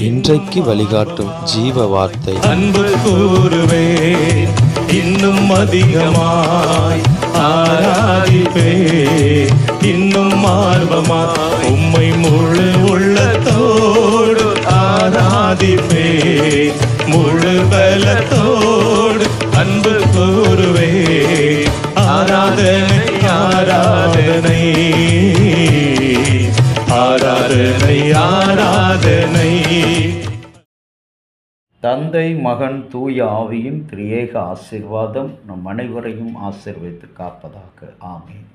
இன்றைக்கு வழிகாட்டும் ஜீவ வார்த்தை. அன்பு கூறுவே இன்னும் அதிகமாய் ஆராதிப்பே இன்னும் ஆர்வமா உம்மை முழு உள்ளத்தோடு ஆராதிப்பே முழு பலத்தோடு அன்பு கூறுவே ஆராதனை ஆராதனை ஆராதனை ஆராதனை. தந்தை மகன் தூய ஆவியின் திரியேக ஆசீர்வாதம் நம் அனைவரையும் ஆசீர்வதித்து காப்பதாக. ஆமென்.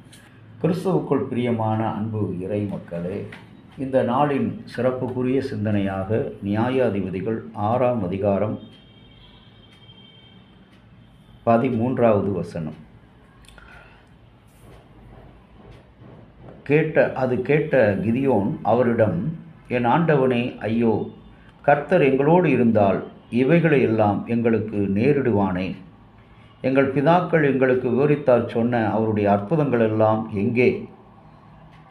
கிறிஸ்துவுக்குள் பிரியமான அன்பு இறை மக்களே, இந்த நாளின் சிறப்புக்குரிய சிந்தனையாக நியாயாதிபதிகள் 6ஆம் அதிகாரம் 13வது வசனம். கேட்ட கிதியோன் அவரிடம், என் ஆண்டவனே, ஐயோ, கர்த்தர் எங்களோடு இருந்தால் இவைகளை எல்லாம் எங்களுக்கு நேரிடுவானே. எங்கள் பிதாக்கள் எங்களுக்கு விவரித்தால் சொன்ன அவருடைய அற்புதங்கள் எல்லாம் எங்கே?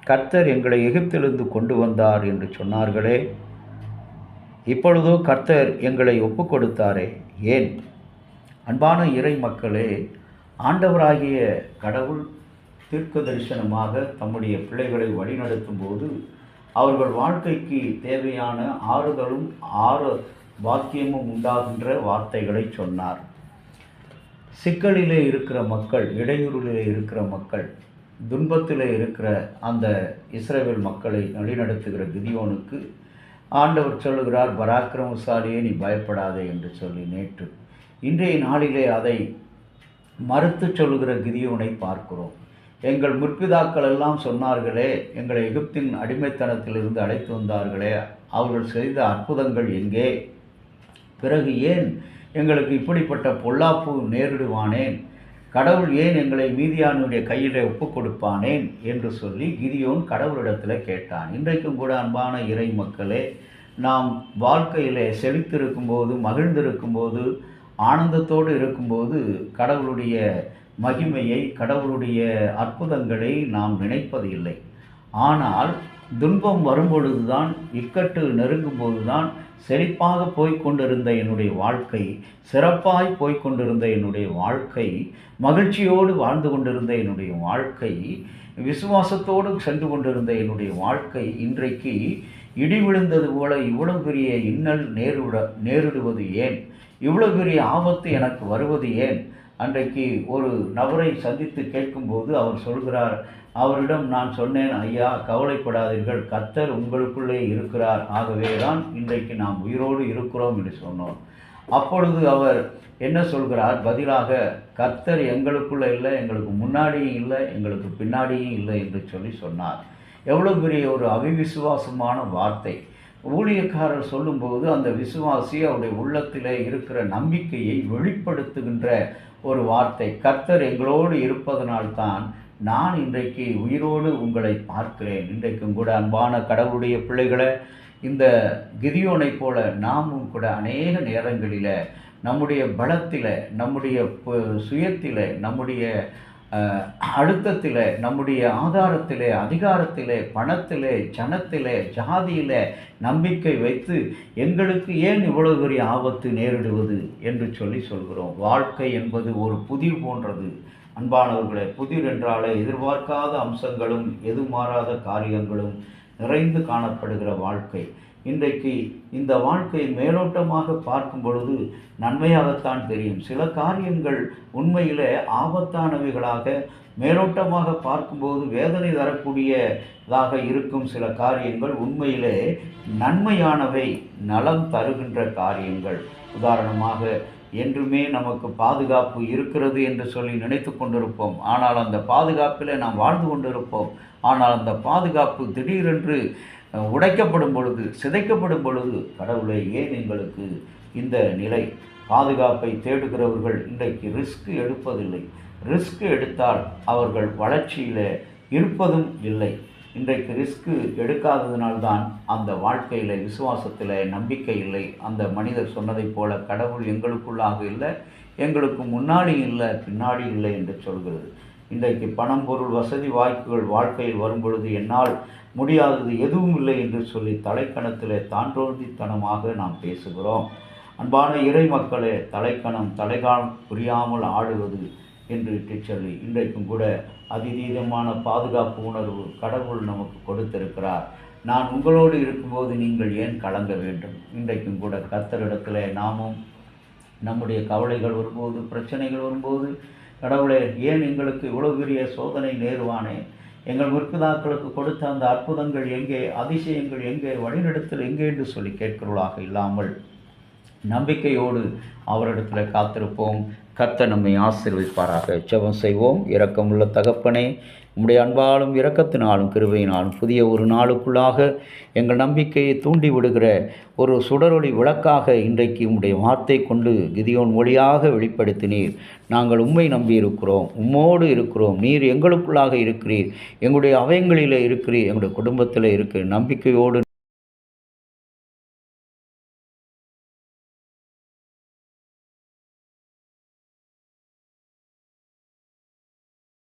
கர்த்தர் எங்களை எகிப்திலிருந்து கொண்டு வந்தார் என்று சொன்னார்களே, இப்பொழுதோ கர்த்தர் எங்களை ஒப்பு கொடுத்தாரே, ஏன்? அன்பான இறை மக்களே, ஆண்டவராகிய கடவுள் தீர்க்க தரிசனமாக தம்முடைய பிள்ளைகளை வழிநடத்தும் போது அவர்கள் வாழ்க்கைக்கு தேவையான ஆறுதலும் பாக்கியமும் உண்டாகின்ற வார்த்தைகளை சொன்னார். சிக்கலிலே இருக்கிற மக்கள், இடையூறிலே இருக்கிற மக்கள், துன்பத்திலே இருக்கிற அந்த இஸ்ரவேல் மக்களை வழிநடத்துகிற கிதியோனுக்கு ஆண்டவர் சொல்லுகிறார், பராக்கிரமசாலியே, நீ பயப்படாதே என்று சொல்லி நேற்று. இன்றைய நாளிலே அதை மறுத்து சொல்லுகிற கிதியோனை பார்க்கிறோம். எங்கள் முற்பிதாக்கள் எல்லாம் சொன்னார்களே, எங்களை எகிப்தின் அடிமைத்தனத்திலிருந்து அழைத்து வந்தார்களே, அவர்கள் செய்த அற்புதங்கள் எங்கே? பிறகு ஏன் எங்களுக்கு இப்படிப்பட்ட பொல்லாப்பு நேரிடுவானேன்? கடவுள் ஏன் எங்களை மீதியானுடைய கையிலே ஒப்பு கொடுப்பானேன் என்று சொல்லி கிதியோன் கடவுளிடத்தில் கேட்டான். இன்றைக்கும் கூட அன்பான இறை மக்களே, நாம் வாழ்க்கையிலே செழித்திருக்கும்போது, மகிழ்ந்திருக்கும்போது, ஆனந்தத்தோடு இருக்கும்போது கடவுளுடைய மகிமையை, கடவுளுடைய அற்புதங்களை நாம் நினைப்பதில்லை. ஆனால் துன்பம் வரும்பொழுதுதான், இக்கட்டு நெருங்கும்போதுதான் செழிப்பாக போய்கொண்டிருந்த என்னுடைய வாழ்க்கை, சிறப்பாய் போய்கொண்டிருந்த என்னுடைய வாழ்க்கை, மகிழ்ச்சியோடு வாழ்ந்து கொண்டிருந்த என்னுடைய வாழ்க்கை, விசுவாசத்தோடு சென்று கொண்டிருந்த என்னுடைய வாழ்க்கை இன்றைக்கு இடி விழுந்தது போல இவ்வளவு பெரிய இன்னல் நேரிடுவது ஏன்? இவ்வளவு பெரிய ஆபத்து எனக்கு வருவது ஏன்? அன்றைக்கு ஒரு நபரை சந்தித்து கேட்கும்போது அவர் சொல்கிறார், அவரிடம் நான் சொன்னேன், ஐயா, கவலைப்படாதீர்கள், கர்த்தர் உங்களுக்குள்ளே இருக்கிறார், ஆகவே தான் இன்றைக்கு நாம் உயிரோடு இருக்கிறோம் என்று சொன்னோம். அப்பொழுது அவர் என்ன சொல்கிறார் பதிலாக, கர்த்தர் எங்களுக்குள்ளே இல்லை, எங்களுக்கு முன்னாடியும் இல்லை, எங்களுக்கு பின்னாடியும் இல்லை என்று சொன்னார். எவ்வளோ பெரிய ஒரு அவிவிசுவாசமான வார்த்தை! ஊழியக்காரர் சொல்லும்போது அந்த விசுவாசி அவருடைய உள்ளத்திலே இருக்கிற நம்பிக்கையை வெளிப்படுத்துகின்ற ஒரு வார்த்தை. கர்த்தர் எங்களோடு இருப்பதனால்தான் நான் இன்றைக்கு உயிரோடு உங்களை பார்க்கிறேன். இன்றைக்கும் கூட அன்பான கடவுளுடைய பிள்ளைகளை, இந்த கிதியோனை போல நாமும் கூட அநேக நேரங்களில் நம்முடைய பலத்தில், நம்முடைய சுயத்தில், நம்முடைய அழுத்தத்தில், நம்முடைய ஆதாரத்தில், அதிகாரத்தில், பணத்தில், ஜனத்தில், ஜாதியில் நம்பிக்கை வைத்து எங்களுக்கு ஏன் இவ்வளவு பெரிய ஆபத்து நேரிடுவது என்று சொல்கிறோம். வாழ்க்கை என்பது ஒரு புதிர் போன்றது. அன்பானவர்களே, புதிர் என்றாலே எதிர்பார்க்காத அம்சங்களும் எதுமாறாத காரியங்களும் நிறைந்து காணப்படுகிற வாழ்க்கை. இன்றைக்கு இந்த வாழ்க்கை மேலோட்டமாக பார்க்கும் பொழுது நன்மையாகத்தான் தெரியும். சில காரியங்கள் உண்மையிலே ஆபத்தானவைகளாக, மேலோட்டமாக பார்க்கும்போது வேதனை தரக்கூடியதாக இருக்கும் சில காரியங்கள் உண்மையிலே நன்மையானவை, நலம் தருகின்ற காரியங்கள். உதாரணமாக, என்றுமே நமக்கு பாதுகாப்பு இருக்கிறது என்று சொல்லி நினைத்து கொண்டிருப்போம். ஆனால் அந்த பாதுகாப்பில் நாம் வாழ்ந்து கொண்டிருப்போம். ஆனால் அந்த பாதுகாப்பு திடீரென்று உடைக்கப்படும் பொழுது, சிதைக்கப்படும் பொழுது, கடவுளை ஏன் எங்களுக்கு இந்த நிலை? பாதுகாப்பை தேடுகிறவர்கள் இன்றைக்கு ரிஸ்க் எடுப்பதில்லை. ரிஸ்க் எடுத்தால் அவர்கள் வளர்ச்சியில் இருப்பதும் இல்லை. இன்றைக்கு ரிஸ்க்கு எடுக்காததினால்தான் அந்த வாழ்க்கையில், விசுவாசத்தில் நம்பிக்கை இல்லை. அந்த மனிதர் சொன்னதைப் போல கடவுள் எங்களுக்குள்ளாக இல்லை, எங்களுக்கு முன்னாடி இல்லை, பின்னாடி இல்லை என்று சொல்கிறது. இன்றைக்கு பணம், பொருள், வசதி, வாய்ப்புகள் வாழ்க்கையில் வரும் பொழுது என்னால் முடியாதது எதுவும் இல்லை என்று சொல்லி தலைக்கணத்தில் தாண்டோந்தித்தனமாக நாம் பேசுகிறோம். அன்பான இறை மக்களே, தலைக்கணம் தலைகால் புரியாமல் ஆடுவது என்று சொல்லி இன்றைக்கும் கூட அதிதீதமான பாதுகாப்பு உணர்வு கடவுள் நமக்கு கொடுத்திருக்கிறார். நான் உங்களோடு இருக்கும்போது நீங்கள் ஏன் கலங்க வேண்டும்? இன்றைக்கும் கூட கர்த்தரிடத்தில் நாமும் நம்முடைய கவலைகள் வரும்போது, பிரச்சனைகள் வரும்போது, கடவுளே ஏன் எங்களுக்கு இவ்வளோ பெரிய சோதனை நேருவானே, எங்கள் முற்பிதாக்களுக்கு கொடுத்த அந்த அற்புதங்கள் எங்கே, அதிசயங்கள் எங்கே, வழிநடத்தல் எங்கே என்று சொல்லி கேட்கிறவர்களாக இல்லாமல் நம்பிக்கையோடு அவரிடத்தில் காத்திருப்போம். கர்த்தர் நம்மை ஆசீர்வதிப்பாராக. ஜெபம் செய்வோம். இரக்கமுள்ள தகப்பனே, உம்முடைய அன்பாலும் இரக்கத்தினாலும் கிருபையினாலும் புதிய ஒரு நாளுக்குள்ளாக எங்கள் நம்பிக்கையை தூண்டி விடுகிற ஒரு சுடரொளி விளக்காக இன்றைக்கு உம்முடைய வார்த்தை கொண்டு கிதியோன் மொழியாக வெளிப்படுத்தினீர். நாங்கள் உம்மை நம்பியிருக்கிறோம், உம்மோடு இருக்கிறோம். நீர் எங்களுக்குள்ளாக இருக்கிறீர், எங்களுடைய அவயங்களில் இருக்கிறீர், எங்களுடைய குடும்பத்தில் இருக்கிற நம்பிக்கையோடு